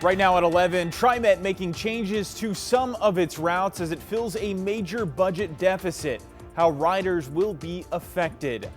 Right now at 11, TriMet making changes to some of its routes as it fills a major budget deficit. How riders will be affected.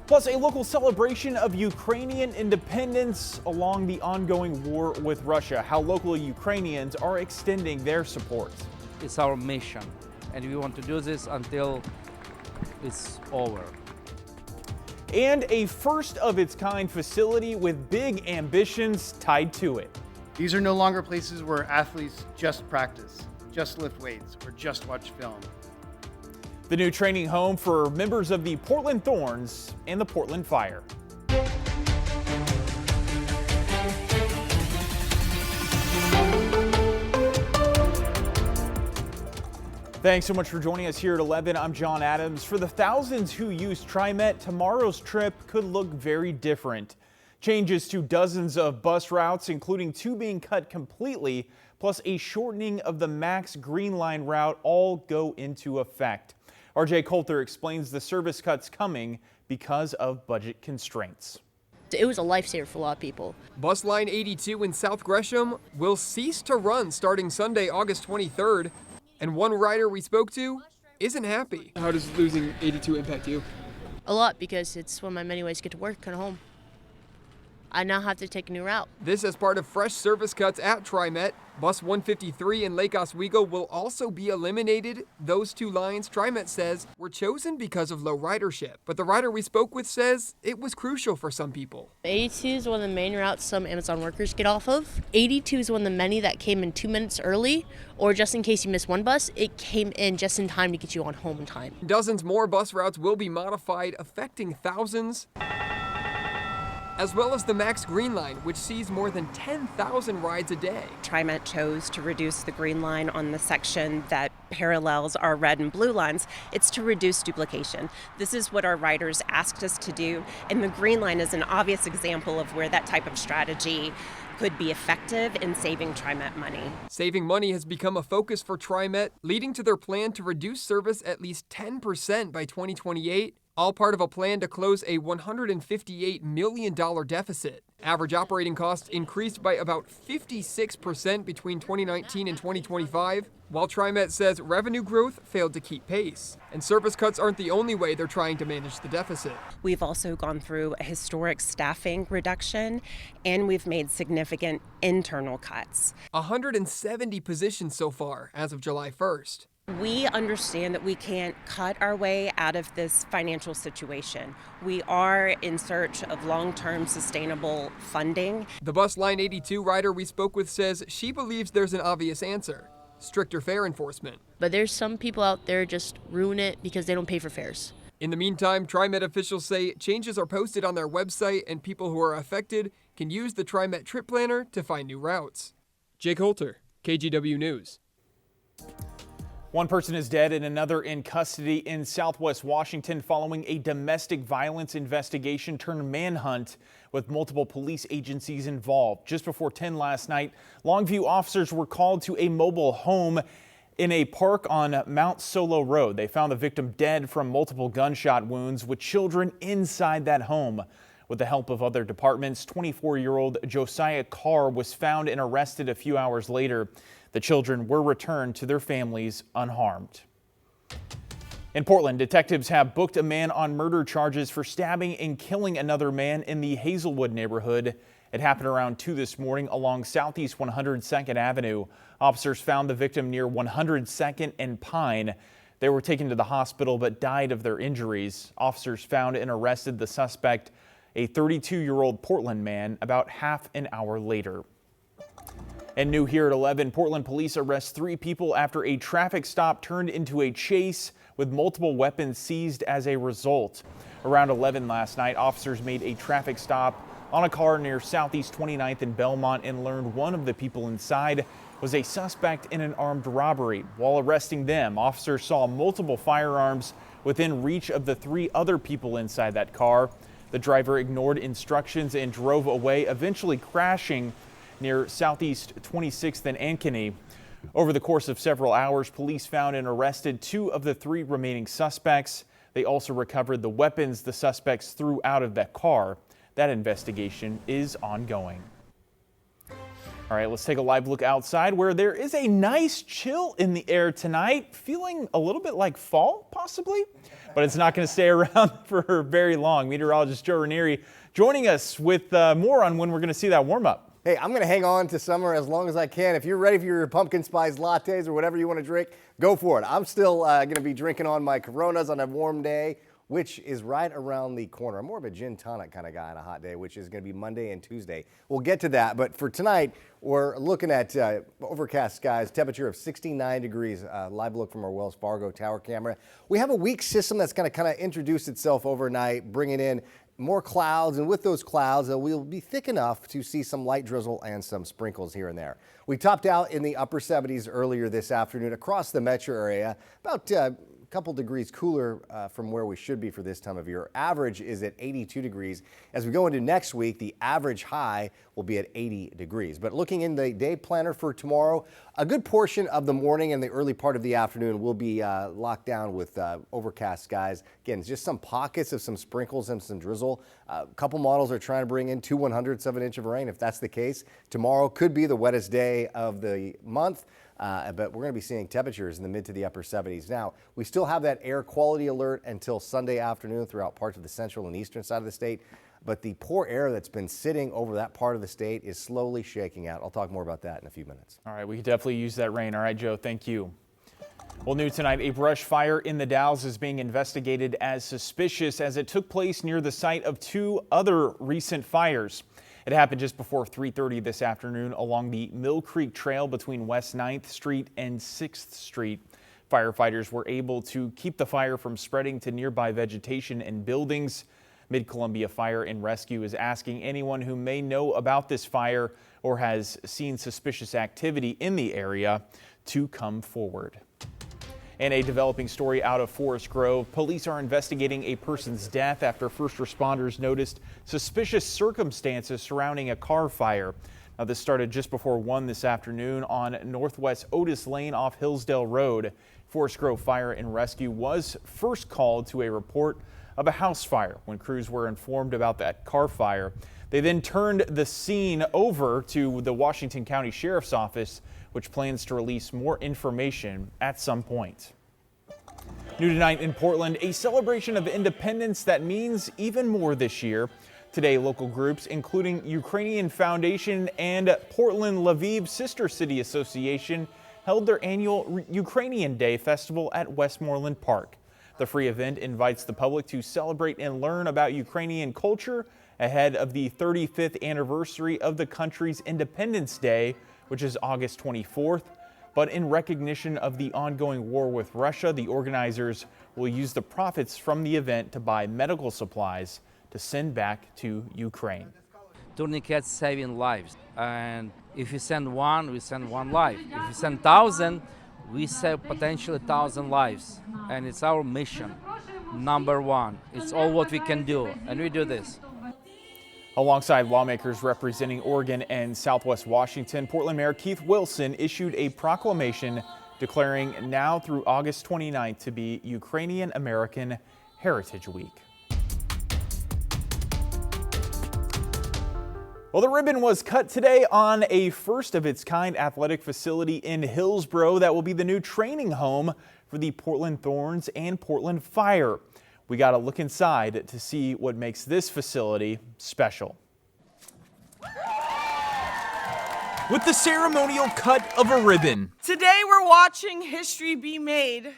Plus, a local celebration of Ukrainian independence along the ongoing war with Russia. How local Ukrainians are extending their support. It's our mission, and we want to do this until it's over. And a first of its kind facility with big ambitions tied to it. These are no longer places where athletes just practice, just lift weights, or just watch film. The new training home for members of the Portland Thorns and the Portland Fire. Thanks so much for joining us here at 11. I'm John Adams. For the thousands who use TriMet, tomorrow's trip could look very different. Changes to dozens of bus routes, including 2 being cut completely, plus a shortening of the Max Green Line route, all go into effect. RJ Coulter explains the service cuts coming because of budget constraints. It was a lifesaver for a lot of people. Bus line 82 in South Gresham will cease to run starting Sunday, August 23rd. And one rider we spoke to isn't happy. How does losing 82 impact you? A lot, because it's one of my many ways to get to work and home. I now have to take a new route. This as part of fresh service cuts at TriMet. Bus 153 in Lake Oswego will also be eliminated. Those 2 lines, TriMet says, were chosen because of low ridership. But the rider we spoke with says it was crucial for some people. 82 is one of the main routes some Amazon workers get off of. 82 is one of the many that came in 2 minutes early, or just in case you miss one bus, it came in just in time to get you on home in time. Dozens more bus routes will be modified, affecting thousands, as well as the Max Green Line, which sees more than 10,000 rides a day. TriMet chose to reduce the green line on the section that parallels our red and blue lines. It's to reduce duplication. This is what our riders asked us to do, and the green line is an obvious example of where that type of strategy could be effective in saving TriMet money. Saving money has become a focus for TriMet, leading to their plan to reduce service at least 10% by 2028. All part of a plan to close a $158 million deficit. Average operating costs increased by about 56% between 2019 and 2025, while TriMet says revenue growth failed to keep pace. And service cuts aren't the only way they're trying to manage the deficit. We've also gone through a historic staffing reduction, and we've made significant internal cuts. 170 positions so far as of July 1st. We understand that we can't cut our way out of this financial situation. We are in search of long-term sustainable funding. The Bus Line 82 rider we spoke with says she believes there's an obvious answer: stricter fare enforcement. But there's some people out there just ruin it because they don't pay for fares. In the meantime, TriMet officials say changes are posted on their website and people who are affected can use the TriMet Trip Planner to find new routes. Jake Holter, KGW News. One person is dead and another in custody in Southwest Washington following a domestic violence investigation turned manhunt with multiple police agencies involved. Just before 10 last night, Longview officers were called to a mobile home in a park on Mount Solo Road. They found the victim dead from multiple gunshot wounds with children inside that home. With the help of other departments, 24-year-old Josiah Carr was found and arrested a few hours later. The children were returned to their families unharmed. In Portland, detectives have booked a man on murder charges for stabbing and killing another man in the Hazelwood neighborhood. It happened around 2 this morning along Southeast 102nd Avenue. Officers found the victim near 102nd and Pine. They were taken to the hospital but died of their injuries. Officers found and arrested the suspect, a 32-year-old Portland man, about half an hour later. And new here at 11, Portland police arrest 3 people after a traffic stop turned into a chase with multiple weapons seized as a result. Around 11 last night, officers made a traffic stop on a car near Southeast 29th and Belmont and learned one of the people inside was a suspect in an armed robbery. While arresting them, officers saw multiple firearms within reach of the 3 other people inside that car. The driver ignored instructions and drove away, eventually crashing near Southeast 26th and Ankeny. Over the course of several hours, police found and arrested 2 of the 3 remaining suspects. They also recovered the weapons the suspects threw out of that car. That investigation is ongoing. All right, let's take a live look outside where there is a nice chill in the air tonight. Feeling a little bit like fall, possibly, but it's not going to stay around for very long. Meteorologist Joe Ranieri joining us with more on when we're going to see that warm up. Hey, I'm going to hang on to summer as long as I can. If you're ready for your pumpkin spice lattes or whatever you want to drink, go for it. I'm still going to be drinking on my Coronas on a warm day, which is right around the corner. I'm more of a gin tonic kind of guy on a hot day, which is going to be Monday and Tuesday. We'll get to that, but for tonight, we're looking at overcast skies, temperature of 69 degrees, live look from our Wells Fargo tower camera. We have a weak system that's going to kind of introduce itself overnight, bringing in more clouds, and with those clouds, we'll be thick enough to see some light drizzle and some sprinkles here and there. We topped out in the upper 70s earlier this afternoon across the metro area, about couple degrees cooler from where we should be for this time of year. Average is at 82 degrees. As we go into next week, the average high will be at 80 degrees. But looking in the day planner for tomorrow, a good portion of the morning and the early part of the afternoon will be locked down with overcast skies. Again, just some pockets of some sprinkles and some drizzle. A couple models are trying to bring in 2/100ths of an inch of rain. If that's the case, tomorrow could be the wettest day of the month. But we're going to be seeing temperatures in the mid to the upper 70s. Now, we still have that air quality alert until Sunday afternoon throughout parts of the central and eastern side of the state. But the poor air that's been sitting over that part of the state is slowly shaking out. I'll talk more about that in a few minutes. All right, we could definitely use that rain. All right, Joe, thank you. Well, new tonight, a brush fire in the Dalles is being investigated as suspicious as it took place near the site of two other recent fires. It happened just before 3:30 this afternoon along the Mill Creek Trail between West 9th Street and 6th Street. Firefighters were able to keep the fire from spreading to nearby vegetation and buildings. Mid-Columbia Fire and Rescue is asking anyone who may know about this fire or has seen suspicious activity in the area to come forward. In a developing story out of Forest Grove, police are investigating a person's death after first responders noticed suspicious circumstances surrounding a car fire. Now, this started just before 1 this afternoon on Northwest Otis Lane off Hillsdale Road. Forest Grove Fire and Rescue was first called to a report of a house fire when crews were informed about that car fire. They then turned the scene over to the Washington County Sheriff's Office, which plans to release more information at some point. New tonight in Portland, a celebration of independence that means even more this year. Today, local groups, including Ukrainian Foundation and Portland Lviv Sister City Association, held their annual Ukrainian Day Festival at Westmoreland Park. The free event invites the public to celebrate and learn about Ukrainian culture ahead of the 35th anniversary of the country's Independence Day, which is August 24th. But in recognition of the ongoing war with Russia, the organizers will use the profits from the event to buy medical supplies to send back to Ukraine. Tourniquets saving lives. And if you send one, we send one life. If you send 1,000, we save potentially 1,000 lives. And it's our mission, number one. It's all what we can do, and we do this. Alongside lawmakers representing Oregon and Southwest Washington, Portland Mayor Keith Wilson issued a proclamation declaring now through August 29th to be Ukrainian American Heritage Week. Well, the ribbon was cut today on a first of its kind athletic facility in Hillsboro that will be the new training home for the Portland Thorns and Portland Fire. We got to look inside to see what makes this facility special. With the ceremonial cut of a ribbon. Today we're watching history be made,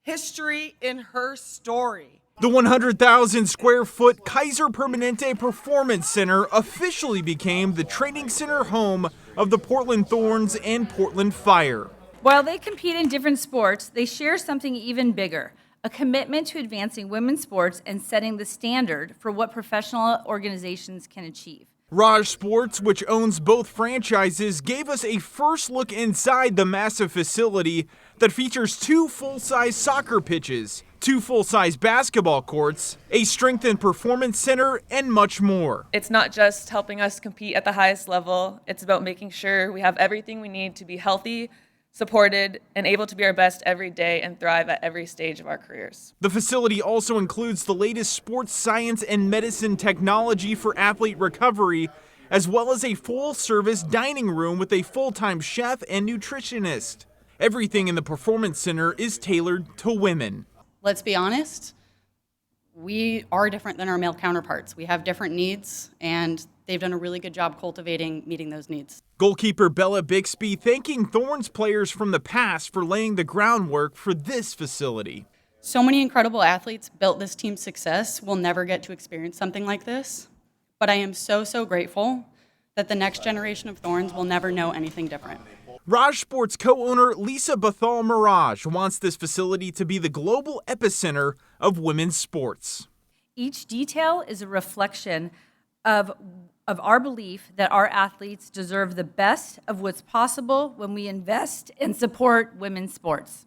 history in her story. The 100,000 square foot Kaiser Permanente Performance Center officially became the training center home of the Portland Thorns and Portland Fire. While they compete in different sports, they share something even bigger. A commitment to advancing women's sports and setting the standard for what professional organizations can achieve. Raj Sports, which owns both franchises, gave us a first look inside the massive facility that features 2 full-size soccer pitches, 2 full-size basketball courts, a strength and performance center, and much more. It's not just helping us compete at the highest level. It's about making sure we have everything we need to be healthy, supported, and able to be our best every day and thrive at every stage of our careers. The facility also includes the latest sports science and medicine technology for athlete recovery, as well as a full-service dining room with a full-time chef and nutritionist. Everything in the Performance Center is tailored to women. Let's be honest, we are different than our male counterparts. We have different needs, and they've done a really good job cultivating meeting those needs. Goalkeeper Bella Bixby thanking Thorns players from the past for laying the groundwork for this facility. So many incredible athletes built this team's success. We'll never get to experience something like this, but I am so grateful that the next generation of Thorns will never know anything different. Raj Sports co-owner Lisa Bathal Mirage wants this facility to be the global epicenter of women's sports. Each detail is a reflection of our belief that our athletes deserve the best of what's possible when we invest and support women's sports.